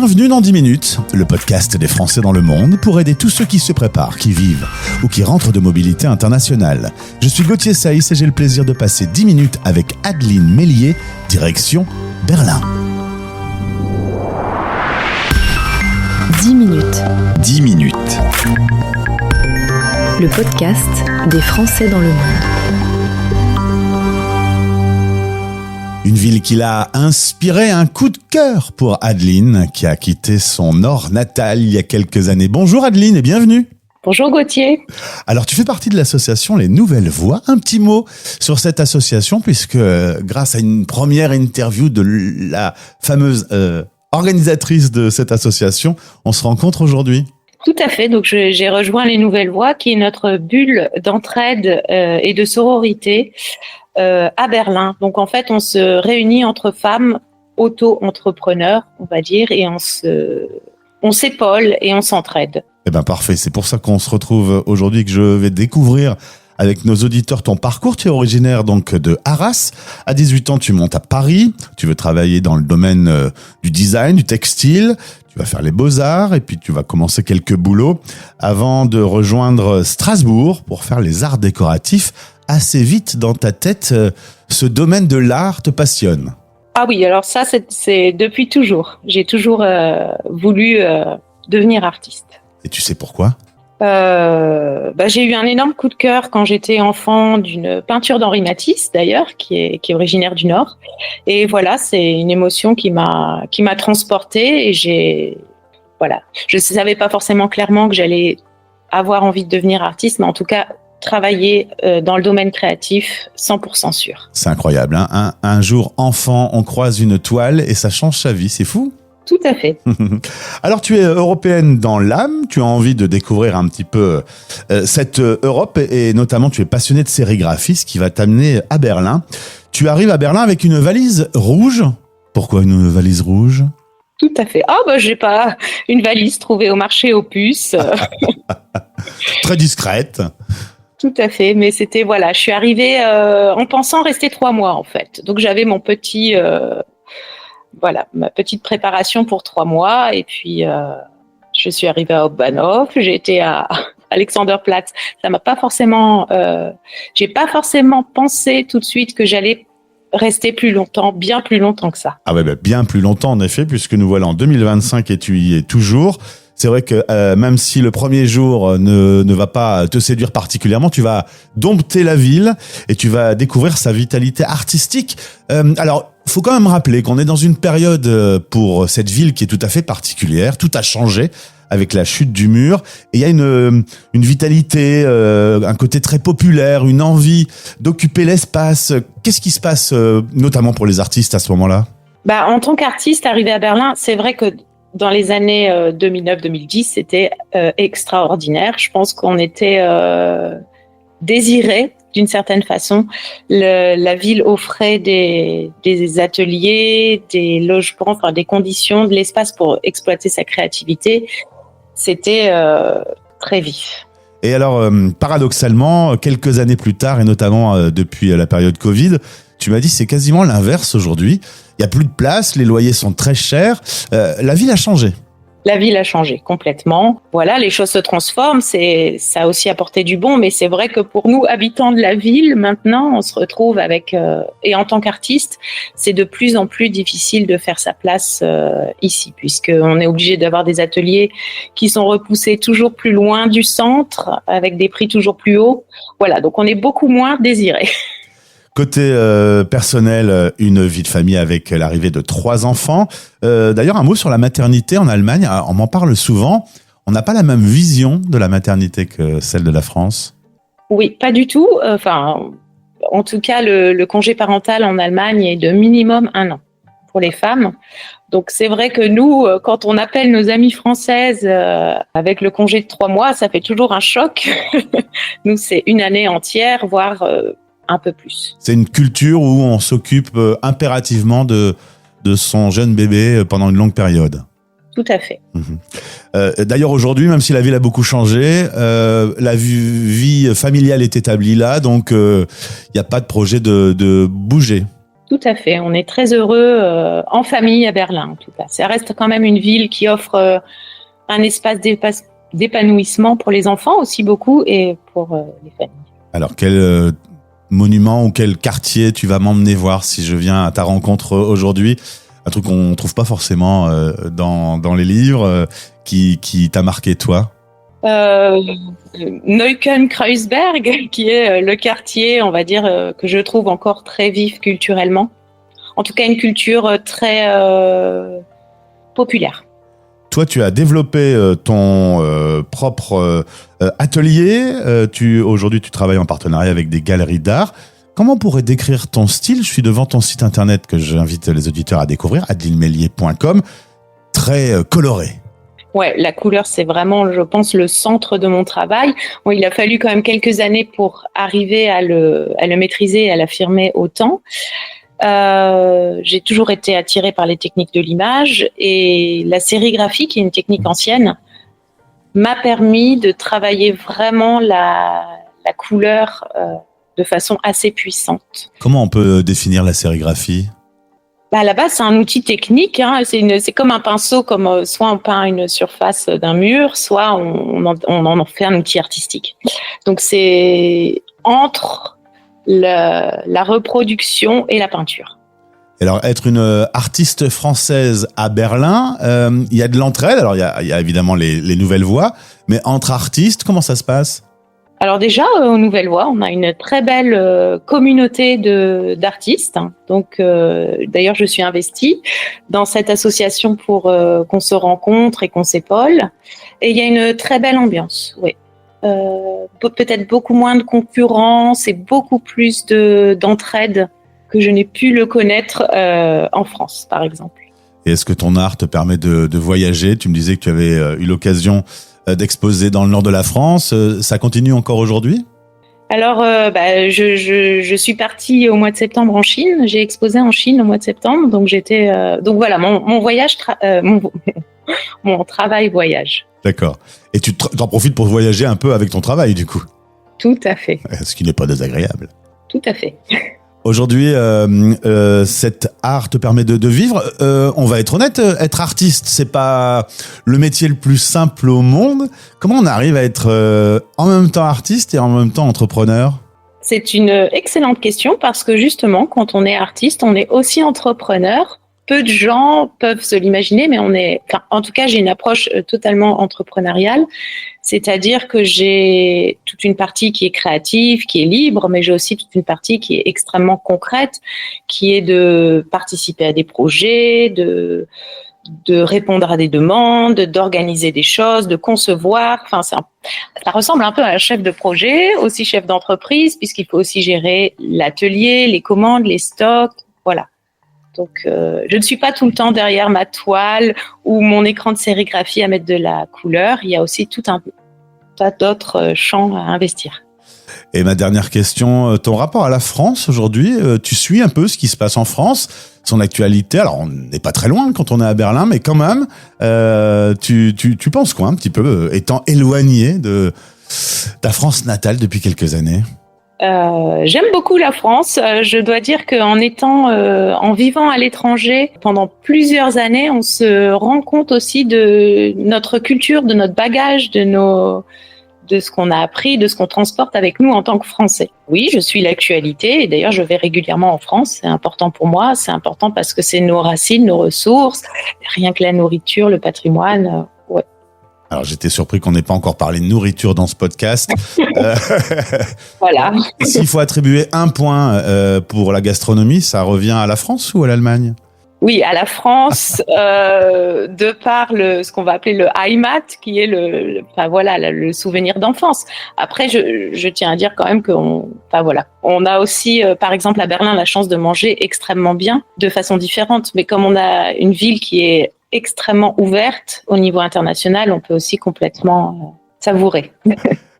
Bienvenue dans 10 minutes, le podcast des Français dans le monde pour aider tous ceux qui se préparent, qui vivent ou qui rentrent de mobilité internationale. Je suis Gauthier Saïs et j'ai le plaisir de passer 10 minutes avec Adeline Mélier, direction Berlin. 10 minutes. 10 minutes. Le podcast des Français dans le monde. Une ville qui l'a inspiré, un coup de cœur pour Adeline, qui a quitté son nord natal il y a quelques années. Bonjour Adeline et bienvenue. Bonjour Gauthier. Alors tu fais partie de l'association Les Nouvelles Voix. Un petit mot sur cette association puisque grâce à une première interview de la fameuse organisatrice de cette association, on se rencontre aujourd'hui. Tout à fait, donc j'ai rejoint Les Nouvelles Voix qui est notre bulle d'entraide et de sororité à Berlin. Donc en fait, on se réunit entre femmes auto-entrepreneurs, on va dire, et on s'épaule et on s'entraide. Eh ben parfait, c'est pour ça qu'on se retrouve aujourd'hui, que je vais découvrir avec nos auditeurs ton parcours. Tu es originaire donc de Arras. À 18 ans, tu montes à Paris. Tu veux travailler dans le domaine du design, du textile. Tu vas faire les beaux-arts et puis tu vas commencer quelques boulots avant de rejoindre Strasbourg pour faire les arts décoratifs. Assez vite dans ta tête, ce domaine de l'art te passionne. Ah oui, alors ça, c'est depuis toujours. J'ai toujours voulu devenir artiste. Et tu sais pourquoi ? J'ai eu un énorme coup de cœur quand j'étais enfant d'une peinture d'Henri Matisse, d'ailleurs, qui est originaire du Nord. Et voilà, c'est une émotion qui m'a transportée et je savais pas forcément clairement que j'allais avoir envie de devenir artiste, mais en tout cas, travailler dans le domaine créatif, 100% sûr. C'est incroyable, hein ? Un jour, enfant, on croise une toile et ça change sa vie, c'est fou ? Tout à fait. Alors, tu es européenne dans l'âme, tu as envie de découvrir un petit peu cette Europe et notamment tu es passionnée de sérigraphie, ce qui va t'amener à Berlin. Tu arrives à Berlin avec une valise rouge. Pourquoi une valise rouge ? Tout à fait. J'ai pas une valise trouvée au marché aux puces. Très discrète. Tout à fait, mais c'était, je suis arrivée en pensant rester 3 mois en fait. Donc j'avais mon petit... ma petite préparation pour 3 mois et puis je suis arrivée à Hauptbahnhof, j'ai été à Alexanderplatz. Ça m'a pas forcément, j'ai pas forcément pensé tout de suite que j'allais rester plus longtemps, bien plus longtemps que ça. Ah ouais, bien plus longtemps en effet, puisque nous voilà en 2025 et tu y es toujours. C'est vrai que même si le premier jour ne va pas te séduire particulièrement, tu vas dompter la ville et tu vas découvrir sa vitalité artistique. Alors, faut quand même rappeler qu'on est dans une période pour cette ville qui est tout à fait particulière. Tout a changé avec la chute du mur. Et il y a une vitalité, un côté très populaire, une envie d'occuper l'espace. Qu'est-ce qui se passe, notamment pour les artistes à ce moment-là ? En tant qu'artiste arrivé à Berlin, c'est vrai que dans les années 2009-2010, c'était extraordinaire. Je pense qu'on était désirés d'une certaine façon. La ville offrait des ateliers, des logements, des conditions, de l'espace pour exploiter sa créativité. C'était très vif. Et alors, paradoxalement, quelques années plus tard, et notamment depuis la période Covid, tu m'as dit c'est quasiment l'inverse aujourd'hui. Il n'y a plus de place, les loyers sont très chers. La ville a changé. La ville a changé complètement. Voilà, les choses se transforment. Ça a aussi apporté du bon, mais c'est vrai que pour nous, habitants de la ville, maintenant, on se retrouve avec... et en tant qu'artiste, c'est de plus en plus difficile de faire sa place ici, puisqu'on est obligé d'avoir des ateliers qui sont repoussés toujours plus loin du centre, avec des prix toujours plus hauts. Voilà, donc on est beaucoup moins désirés. Côté personnel, une vie de famille avec l'arrivée de 3 enfants. D'ailleurs, un mot sur la maternité en Allemagne. On m'en parle souvent. On n'a pas la même vision de la maternité que celle de la France. Oui, pas du tout. En tout cas, le congé parental en Allemagne est de minimum 1 an pour les femmes. Donc, c'est vrai que nous, quand on appelle nos amies françaises avec le congé de 3 mois, ça fait toujours un choc. Nous, c'est 1 année entière, voire... un peu plus. C'est une culture où on s'occupe impérativement de son jeune bébé pendant une longue période. Tout à fait. D'ailleurs, aujourd'hui, même si la ville a beaucoup changé, la vie familiale est établie là, donc il n'y a pas de projet de bouger. Tout à fait. On est très heureux en famille à Berlin, en tout cas. Ça reste quand même une ville qui offre un espace d'épanouissement pour les enfants aussi beaucoup et pour les familles. Alors, quel monument ou quel quartier tu vas m'emmener voir si je viens à ta rencontre aujourd'hui? Un truc qu'on ne trouve pas forcément dans les livres qui t'a marqué, toi? Neukölln-Kreuzberg, qui est le quartier, on va dire, que je trouve encore très vif culturellement. En tout cas, une culture très populaire. Toi, tu as développé ton propre atelier. Aujourd'hui, tu travailles en partenariat avec des galeries d'art. Comment on pourrait décrire ton style? Je suis devant ton site internet que j'invite les auditeurs à découvrir, adelinemellier.com, très coloré. Ouais, la couleur, c'est vraiment, je pense, le centre de mon travail. Bon, il a fallu quand même quelques années pour arriver à le maîtriser et à l'affirmer autant. J'ai toujours été attirée par les techniques de l'image et la sérigraphie, qui est une technique ancienne, m'a permis de travailler vraiment la couleur de façon assez puissante. Comment on peut définir la sérigraphie? À la base, c'est un outil technique. C'est comme un pinceau, comme soit on peint une surface d'un mur, soit on en fait un outil artistique. Donc, c'est entre la reproduction et la peinture. Alors, être une artiste française à Berlin, il y a de l'entraide. Alors, il y a évidemment les nouvelles voix, mais entre artistes, comment ça se passe? Alors déjà, aux Nouvelles Voix, on a une très belle communauté d'artistes. Donc, d'ailleurs, je suis investie dans cette association pour qu'on se rencontre et qu'on s'épaule. Et il y a une très belle ambiance, oui. Peut-être beaucoup moins de concurrence et beaucoup plus d'entraide que je n'ai pu le connaître en France, par exemple. Et est-ce que ton art te permet de voyager? Tu me disais que tu avais eu l'occasion d'exposer dans le nord de la France. Ça continue encore aujourd'hui? Alors, je suis partie au mois de septembre en Chine. J'ai exposé en Chine au mois de septembre. Donc, donc voilà, mon voyage, mon travail voyage. D'accord. Et tu t'en profites pour voyager un peu avec ton travail, du coup? Tout à fait. Ce qui n'est pas désagréable. Tout à fait. Aujourd'hui, cet art te permet de vivre. On va être honnête, être artiste, c'est pas le métier le plus simple au monde. Comment on arrive à être en même temps artiste et en même temps entrepreneur? C'est une excellente question parce que justement, quand on est artiste, on est aussi entrepreneur. Peu de gens peuvent se l'imaginer, mais en tout cas, j'ai une approche totalement entrepreneuriale. C'est-à-dire que j'ai toute une partie qui est créative, qui est libre, mais j'ai aussi toute une partie qui est extrêmement concrète, qui est de participer à des projets, de répondre à des demandes, d'organiser des choses, de concevoir. Enfin, ça ressemble un peu à un chef de projet, aussi chef d'entreprise, puisqu'il faut aussi gérer l'atelier, les commandes, les stocks, voilà. Donc, je ne suis pas tout le temps derrière ma toile ou mon écran de sérigraphie à mettre de la couleur. Il y a aussi tout un tas d'autres champs à investir. Et ma dernière question, ton rapport à la France aujourd'hui, tu suis un peu ce qui se passe en France, son actualité. Alors, on n'est pas très loin quand on est à Berlin, mais quand même, tu penses quoi un petit peu, étant éloigné de ta France natale depuis quelques années? J'aime beaucoup la France. Je dois dire en vivant à l'étranger pendant plusieurs années, on se rend compte aussi de notre culture, de notre bagage, de ce qu'on a appris, de ce qu'on transporte avec nous en tant que Français. Oui, je suis l'actualité et d'ailleurs je vais régulièrement en France. C'est important pour moi. C'est important parce que c'est nos racines, nos ressources. Rien que la nourriture, le patrimoine. Ouais. Alors, j'étais surpris qu'on n'ait pas encore parlé de nourriture dans ce podcast. Voilà. S'il faut attribuer un point pour la gastronomie, ça revient à la France ou à l'Allemagne? Oui, à la France, de par ce qu'on va appeler le Heimat, qui est le souvenir d'enfance. Après, je tiens à dire quand même on a aussi, par exemple, à Berlin, la chance de manger extrêmement bien, de façon différente. Mais comme on a une ville qui est extrêmement ouverte au niveau international, on peut aussi complètement savourer.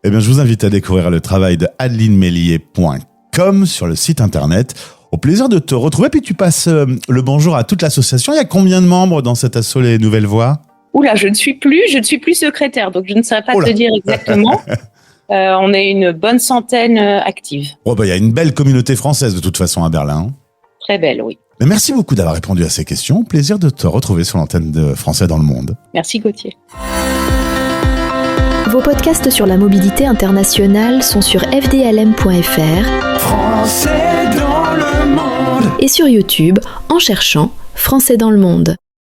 Eh bien, je vous invite à découvrir le travail de adelinemellier.com sur le site internet. Au plaisir de te retrouver. Puis tu passes le bonjour à toute l'association. Il y a combien de membres dans cette asso Les Nouvelles Voix? Oula, je ne suis plus secrétaire, donc je ne saurais pas te dire exactement. On est une bonne centaine active. Il y a une belle communauté française de toute façon à Berlin. Très belle, oui. Mais merci beaucoup d'avoir répondu à ces questions. Plaisir de te retrouver sur l'antenne de Français dans le monde. Merci Gauthier. Vos podcasts sur la mobilité internationale sont sur fdlm.fr Français dans le monde. et sur YouTube en cherchant Français dans le monde.